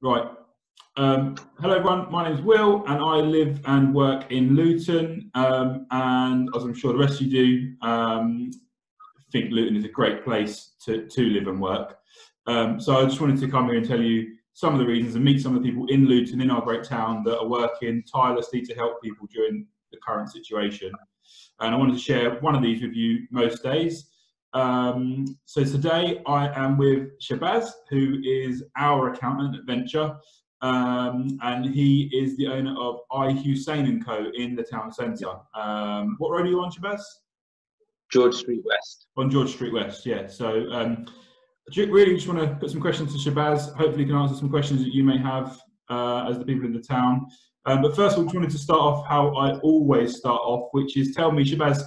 Right. Hello everyone, my name is Will and I live and work in Luton, and as I'm sure the rest of you do, think Luton is a great place to live and work. So I just wanted to come here and tell you some of the reasons and meet some of the people in Luton, in our great town, that are working tirelessly to help people during the current situation. And I wanted to share one of these with you most days. So today I am with Shahbaz, who is our accountant at Venture, and he is the owner of Hussain & Co in the town centre. What road are you on, Shahbaz? George Street West. On George Street West, yeah. So really just want to put some questions to Shahbaz. Hopefully you can answer some questions that you may have as the people in the town. But first of all, I just wanted to start off how I always start off, which is tell me, Shahbaz,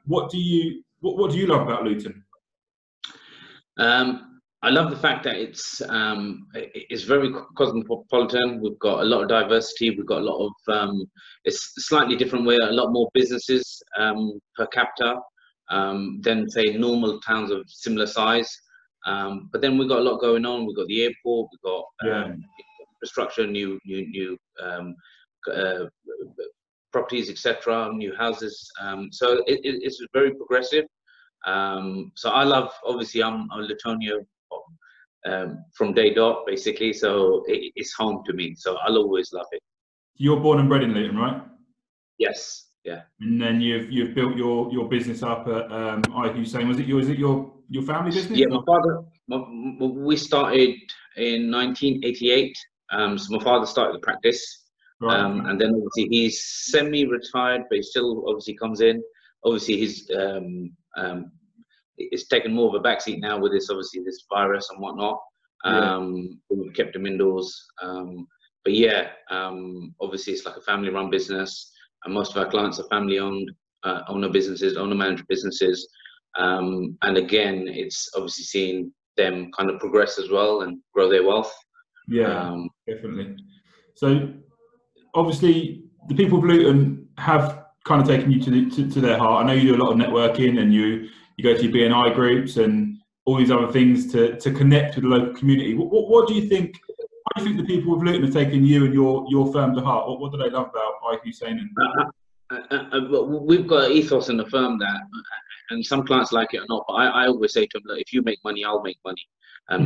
what do you love about Luton? I love the fact that it's very cosmopolitan. We've got a lot of diversity. We've got a lot of it's a slightly different way. A lot more businesses per capita than say normal towns of similar size. But then we've got a lot going on. We've got the airport. We've got infrastructure, new properties, etc., new houses. So it's very progressive. So I love, obviously I'm a Lutonia from day dot, basically, so it's home to me, so I'll always love it. You're born and bred in Luton, right? Yes, yeah. And then you've built your business up at Hussain. Was it your family business? Yeah, my father, we started in 1988, so my father started the practice. Right. And then obviously he's semi-retired, but he still obviously comes in. Obviously he's it's taken more of a backseat now with this, obviously, this virus and whatnot. We've kept him indoors. But yeah, obviously it's like a family-run business, and most of our clients are family-owned, owner-managed businesses. And again, it's obviously seeing them kind of progress as well and grow their wealth. Yeah, definitely. So obviously the people of Luton have kind of taken you to their heart. I know you do a lot of networking, and you go to your BNI groups and all these other things to connect with the local community. What do you think? How do you think the people of Luton have taken you and your firm to heart? What do they love about Hussain? We've got an ethos in the firm that, and some clients like it or not, but I always say to them, look, if you make money, I'll make money.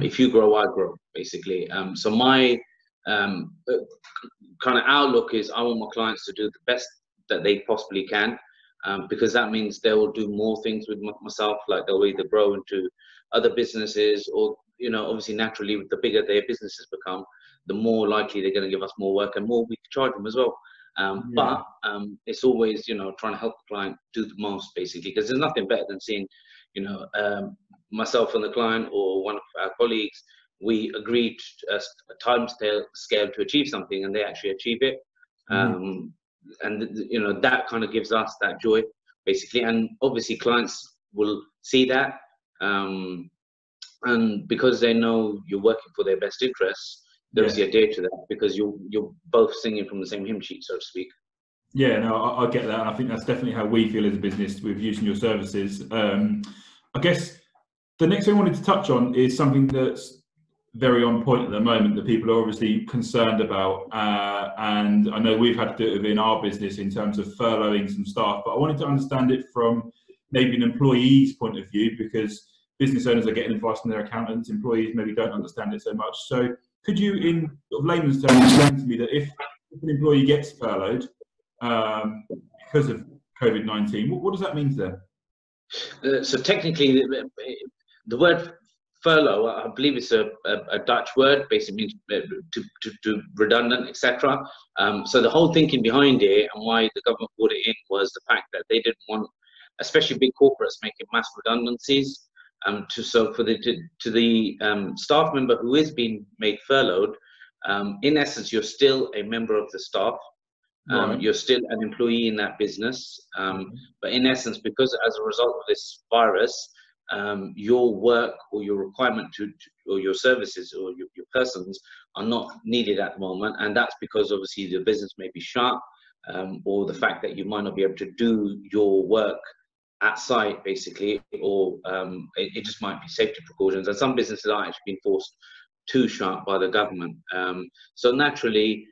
If you grow, I grow, basically. So my kind of outlook is I want my clients to do the best that they possibly can, because that means they will do more things with myself, like they'll either grow into other businesses, or obviously naturally the bigger their businesses become, the more likely they're going to give us more work and more we can charge them as well. But it's always trying to help the client do the most, basically, because there's nothing better than seeing myself and the client or one of our colleagues, we agreed a time scale to achieve something and they actually achieve it. And that kind of gives us that joy, basically, and obviously clients will see that, and because they know you're working for their best interests, they obviously adhere to that, because you're both singing from the same hymn sheet, so to speak. Yeah, no, I get that, and I think that's definitely how we feel as a business with using your services. I guess the next thing I wanted to touch on is something that's very on point at the moment that people are obviously concerned about, and I know we've had to do it within our business in terms of furloughing some staff, but I wanted to understand it from maybe an employee's point of view, because business owners are getting advice from their accountants, employees maybe don't understand it so much. So could you, in sort of layman's terms, explain to me that if an employee gets furloughed because of COVID-19, what does that mean to them? So technically the word furlough, I believe it's a Dutch word, basically means to redundant, etc. So the whole thinking behind it and why the government brought it in was the fact that they didn't want, especially big corporates, making mass redundancies. So for the staff member who is being made furloughed, in essence, you're still a member of the staff. You're still an employee in that business, but in essence, because as a result of this virus, your work or your requirement or your services or your persons are not needed at the moment, and that's because obviously the business may be shut, or the fact that you might not be able to do your work at site, basically, or it just might be safety precautions, and some businesses are actually being forced too sharp by the government. So naturally,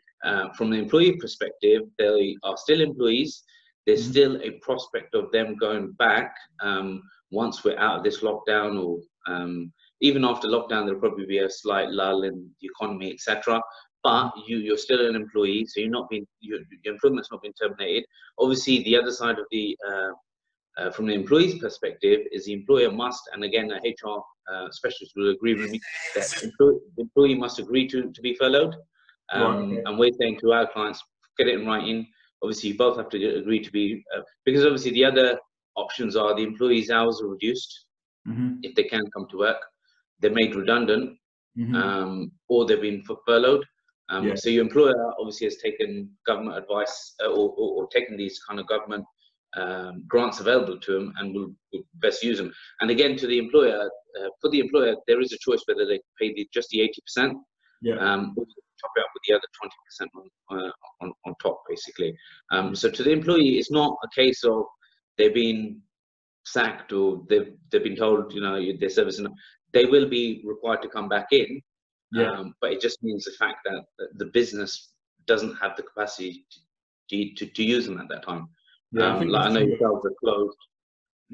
from the employee perspective, they are still employees. There's still a prospect of them going back once we're out of this lockdown, or even after lockdown, there'll probably be a slight lull in the economy, etc. But you're still an employee, so your employment's not been terminated. Obviously, the other side of the from the employee's perspective is the employer must, and again, a HR specialist will agree with me, that the employee must agree to be furloughed. And we're saying to our clients, get it in writing. Obviously, you both have to agree to be, because obviously the other options are the employee's hours are reduced if they can come to work, they're made redundant, or they've been furloughed. So your employer obviously has taken government advice or taken these kind of government grants available to them and will best use them. And again, to the employer, for the employer, there is a choice whether they pay just the 80%, or top it up with the other 20% on top, basically. So to the employee, it's not a case of they've been sacked or they've been told, you know, their service. They will be required to come back in, but it just means the fact that the business doesn't have the capacity to use them at that time. I know yourselves are closed.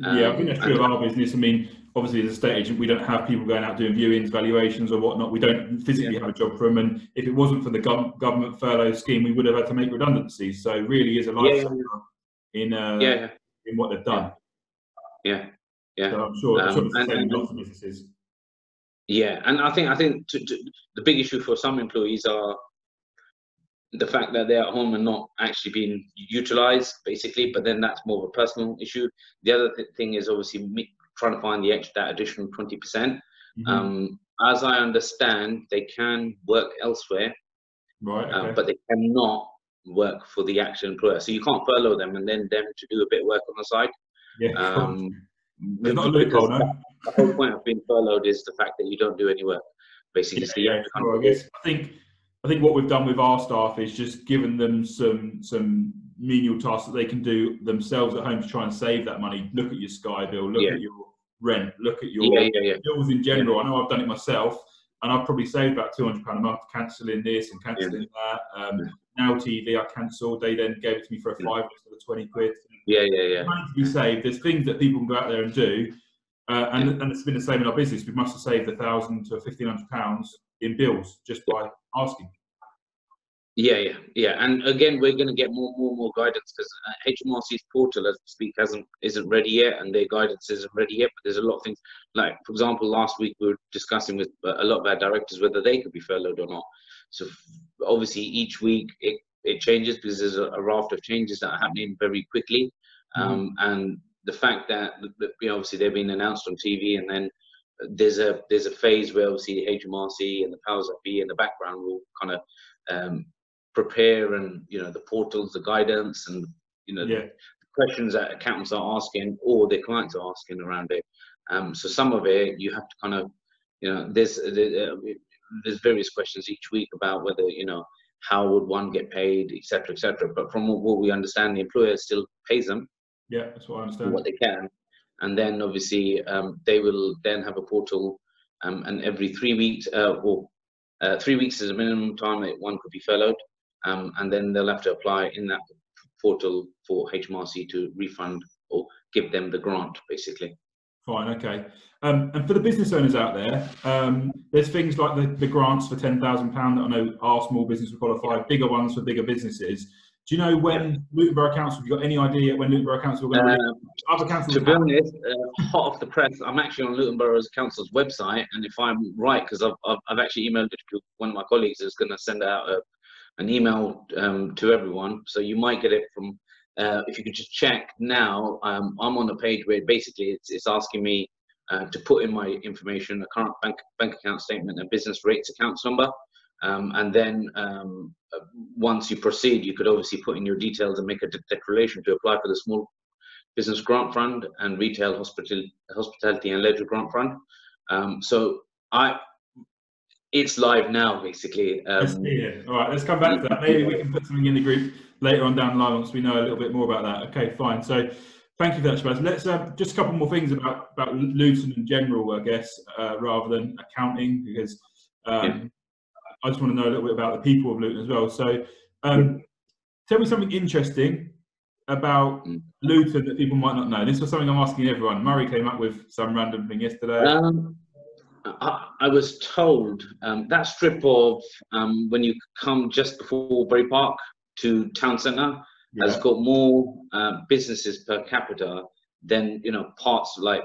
I think that's true of our business. I mean, obviously as a estate agent, we don't have people going out doing viewings, valuations or whatnot. We don't physically have a job for them. And if it wasn't for the government furlough scheme, we would have had to make redundancies. So it really is a lifesaver in what they've done. So I'm sure it's the same in lots of businesses. And I think the big issue for some employees are the fact that they're at home and not actually being utilised, basically. But then that's more of a personal issue. The other thing is obviously trying to find that additional 20%. As I understand, they can work elsewhere, but they cannot work for the actual employer. So you can't furlough them and then them to do a bit of work on the side. There's not a loophole, no? The whole point of being furloughed is the fact that you don't do any work, basically. I think what we've done with our staff is just given them some menial tasks that they can do themselves at home to try and save that money. Look at your Sky bill, look at your rent, look at your bills in general. I know I've done it myself, and I've probably saved about £200 a month cancelling this and cancelling that. Now TV I cancelled, they then gave it to me for a £5 instead of 20 quid. Money to be saved. There's things that people can go out there and do, and it's been the same in our business. We must have saved £1,000 to £1,500 in bills just by asking. And again, we're going to get more guidance, because HMRC's portal, as we speak, isn't ready yet, and their guidance isn't ready yet. But there's a lot of things, like for example, last week we were discussing with a lot of our directors whether they could be furloughed or not. So obviously each week it changes, because there's a raft of changes that are happening very quickly, and the fact that obviously they've been announced on TV, and then there's a phase where obviously HMRC and the powers that be in the background will kind of prepare, and the portals, the guidance, and the questions that accountants are asking or their clients are asking around it. So some of it you have to kind of there's various questions each week about whether how would one get paid, etc., etc. But from what we understand, the employer still pays them. That's what I understand. What they can. And then obviously they will then have a portal, and every 3 weeks, 3 weeks is a minimum time that one could be furloughed, and then they'll have to apply in that portal for HMRC to refund or give them the grant, basically. Fine, okay. And for the business owners out there, there's things like the grants for £10,000 that I know our small business will qualify, bigger ones for bigger businesses. Do you know when Luton Borough Council, have you got any idea when Luton Borough Council are going to other councils? To be honest, hot off the press, I'm actually on Luton Borough Council's website, and if I'm right, because I've actually emailed it to one of my colleagues who's going to send out an email to everyone, so you might get it from, if you could just check now, I'm on the page where basically it's asking me to put in my information, a current bank account statement, and business rates accounts number. And then once you proceed, you could obviously put in your details and make a declaration to apply for the Small Business Grant Fund and Retail Hospitality and Leisure Grant Fund. So it's live now, basically. All right, let's come back to that. Maybe we can put something in the group later on down the line once we know a little bit more about that. Okay, fine. So thank you for that, Shahbaz. Let's just a couple more things about Luton in general, I guess, rather than accounting, because I just want to know a little bit about the people of Luton as well. So tell me something interesting about Luton that people might not know. This was something I'm asking everyone. Murray came up with some random thing yesterday. I was told that strip of when you come just before Bury Park to town centre has got more businesses per capita than, you know, parts like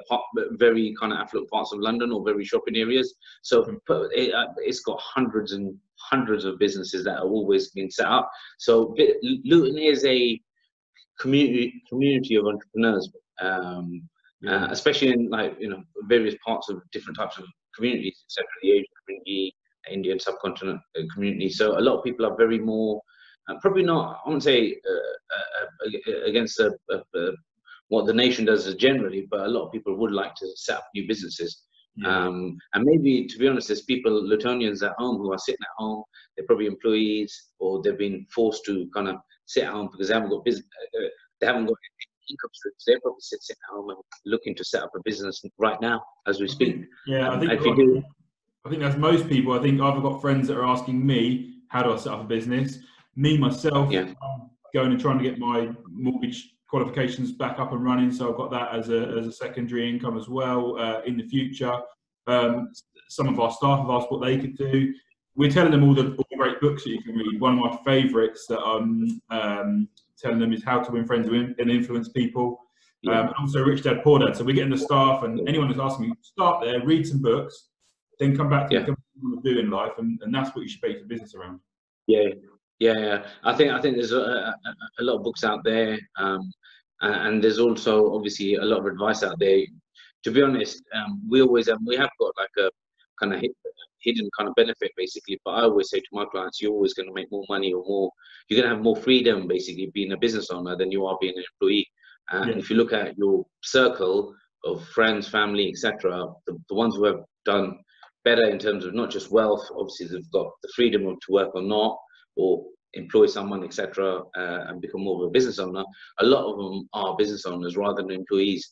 very kind of affluent parts of London or very shopping areas. So it's got hundreds and hundreds of businesses that are always being set up. So Luton is a community of entrepreneurs, especially in, like, you know, various parts of different types of communities, etc. The Asian community, Indian subcontinent community. So a lot of people are very more, probably not, I wouldn't say against what the nation does generally, but a lot of people would like to set up new businesses. And maybe, to be honest, there's people, Lutonians at home, who are sitting at home. They're probably employees, or they've been forced to kind of sit at home because they haven't got business, they haven't got income streams. They're probably sitting at home and looking to set up a business right now as we speak. I think that's most people. I think I've got friends that are asking me, how do I set up a business? Me, myself, I'm going and trying to get my mortgage qualifications back up and running, so I've got that as a secondary income as well in the future. Some of our staff have asked what they could do. We're telling them all the great books that you can read. One of my favourites that I'm telling them is How to Win Friends and Influence People. And also Rich Dad Poor Dad. So we're getting the staff and anyone who's asking me, start there, read some books, then come back to what you want to do in life, and that's what you should base your business around. I think there's a lot of books out there, and there's also obviously a lot of advice out there. To be honest, we have got like a kind of hidden kind of benefit basically. But I always say to my clients, you're always going to make more money, or more. You're going to have more freedom basically being a business owner than you are being an employee. And if you look at your circle of friends, family, etc., the ones who have done better in terms of not just wealth, obviously they've got the freedom to work or not, or employ someone, etc., and become more of a business owner. A lot of them are business owners rather than employees,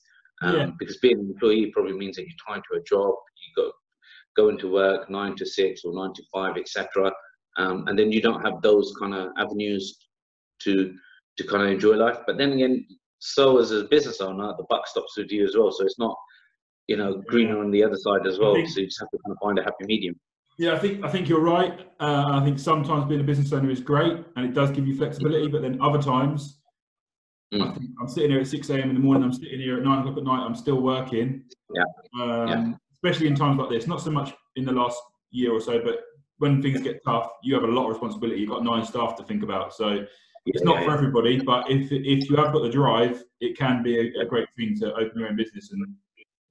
because being an employee probably means that you're tied to a job. You got going to work 9 to 6 or 9 to 5, etc., and then you don't have those kind of avenues to kind of enjoy life. But then again, so as a business owner, the buck stops with you as well. So it's not, you know, greener on the other side as well. So you just have to kind of find a happy medium. Yeah, I think you're right. I think sometimes being a business owner is great and it does give you flexibility, but then other times, I think I'm sitting here at 6 a.m. in the morning, I'm sitting here at 9 o'clock at night, I'm still working. Especially in times like this, not so much in the last year or so, but when things get tough, you have a lot of responsibility. You've got 9 staff to think about. So it's not for everybody, but if you have got the drive, it can be a great thing to open your own business and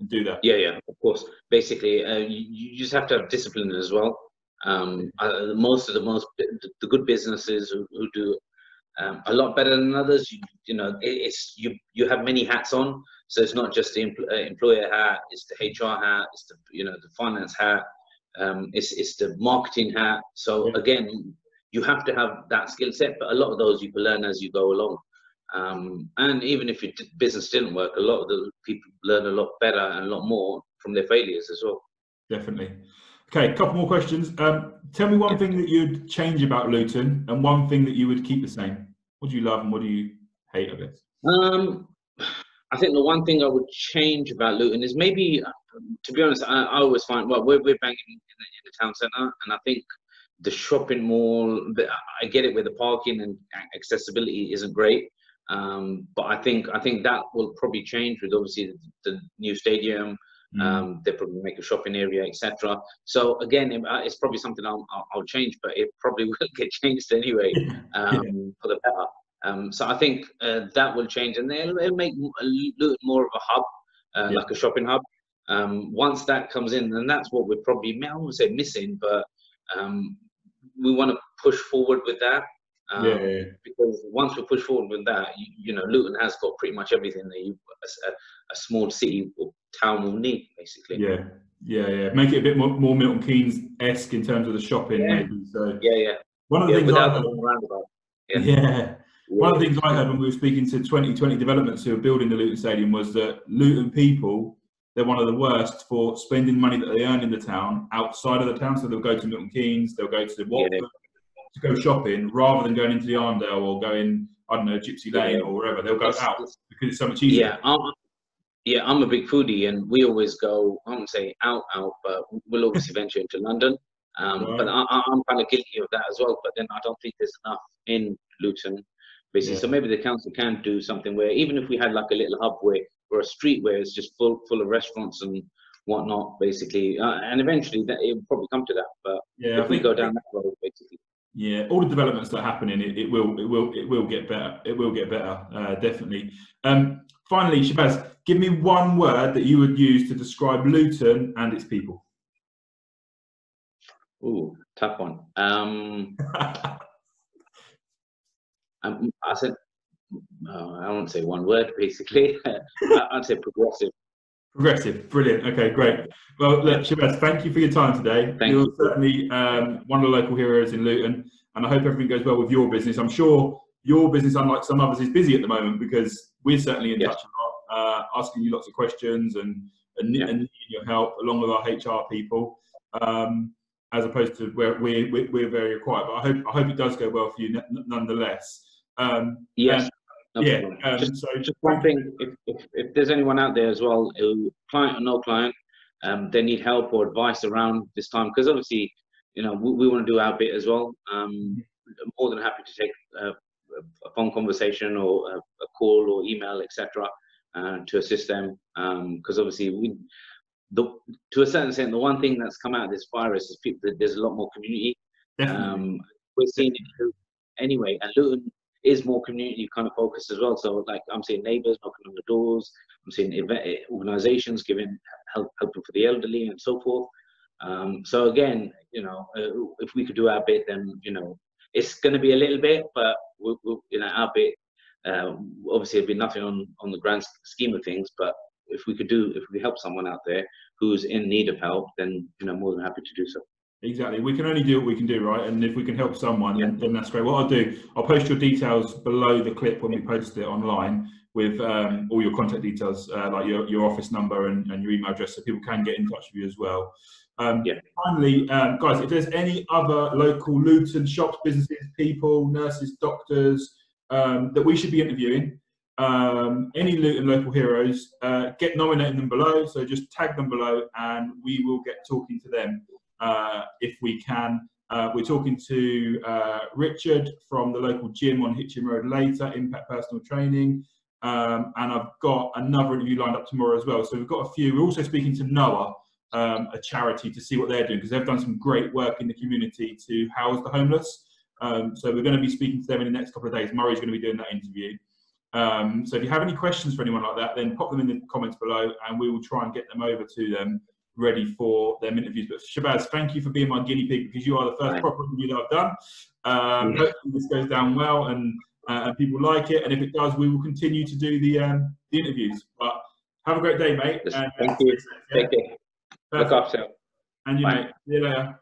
do that. Of course. Basically, you just have to have discipline as well. The good businesses who do a lot better than others, you have many hats on. So it's not just the employer hat, it's the HR hat, it's the finance hat, it's the marketing hat. So again, you have to have that skill set, but a lot of those you can learn as you go along. And even if your business didn't work, a lot of the people learn a lot better and a lot more from their failures as well. Definitely. Okay, a couple more questions. Tell me one thing that you'd change about Luton and one thing that you would keep the same. What do you love and what do you hate, I guess? I think the one thing I would change about Luton is maybe, to be honest, I always find, well, we're banging in the town centre, and I think the shopping mall, I get it where the parking and accessibility isn't great. But I think that will probably change with obviously the new stadium. They probably make a shopping area, etc. So again, it's probably something I'll change, but it probably will get changed anyway for the better. So I think that will change, and it'll make Luton more of a hub, like a shopping hub. Once that comes in, and that's what we're probably, I won't say missing, but we want to push forward with that. Because once we push forward with that, Luton has got pretty much everything that a small city or town will need, basically. Make it a bit more Milton Keynes-esque in terms of the shopping, maybe. So one of the things without the roundabout. One of the things I heard when we were speaking to 2020 developments who are building the Luton Stadium was that Luton people they're one of the worst for spending money that they earn in the town outside of the town. So they'll go to Milton Keynes, they'll go to Watford to go shopping, rather than going into the Arndale or going, I don't know, Gypsy Lane or wherever. They'll go out because it's so much easier. Yeah, I'm a big foodie, and we always go, I wouldn't say out, but we'll obviously venture into London. But I'm kind of guilty of that as well. But then I don't think there's enough in Luton, basically. So maybe the council can do something where, even if we had like a little hub where, or a street where it's just full of restaurants and whatnot, basically, and eventually that it will probably come to that. But if we go down that road, basically. Yeah, all the developments that are happening, it will get better. It will get better, definitely. Finally, Shahbaz, give me one word that you would use to describe Luton and its people. Ooh, tough one. I said, I won't say one word, basically. I'd say progressive. Progressive, brilliant. Okay, great. Well, look, Shahbaz, thank you for your time today. You're certainly one of the local heroes in Luton, and I hope everything goes well with your business. I'm sure your business, unlike some others, is busy at the moment, because we're certainly in touch a lot, asking you lots of questions and needing your help, along with our HR people, as opposed to where we're very quiet. But I hope it does go well for you nonetheless. Yes. So just one thing, if there's anyone out there as well, who, client or no client, they need help or advice around this time, because obviously, you know, we want to do our bit as well. I'm more than happy to take a phone conversation or a call or email, etc., to assist them, because obviously to a certain extent, the one thing that's come out of this virus is there's a lot more community. We're seeing it anyway, and Luton is more community kind of focused as well. So like, I'm seeing neighbours knocking on the doors, I'm seeing organisations giving helping for the elderly and so forth. So again, you know, if we could do our bit, then, you know, it's going to be a little bit, but we'll you know, our bit, obviously it'd be nothing on the grand scheme of things, but if we help someone out there who's in need of help, then, you know, more than happy to do so. Exactly. We can only do what we can do, right? And if we can help someone, then that's great. What I'll do, I'll post your details below the clip when we post it online, with all your contact details, like your office number and your email address, so people can get in touch with you as well. Finally, guys, if there's any other local Luton shops, businesses, people, nurses, doctors that we should be interviewing, any Luton local heroes, get nominating them below. So just tag them below, and we will get talking to them if we can. We're talking to Richard from the local gym on Hitchin Road later, Impact Personal Training, and I've got another interview lined up tomorrow as well. So we've got a few. We're also speaking to Noah, a charity, to see what they're doing, because they've done some great work in the community to house the homeless. So we're going to be speaking to them in the next couple of days. Murray's going to be doing that interview. So if you have any questions for anyone like that, then pop them in the comments below, and we will try and get them over to them, ready for them interviews. But Shahbaz, thank you for being my guinea pig, because you are the first proper interview that I've done. Hopefully this goes down well, and people like it, and if it does, we will continue to do the interviews. But have a great day, mate. Thank you. Take care. Look after yourself. And you, mate. See you later.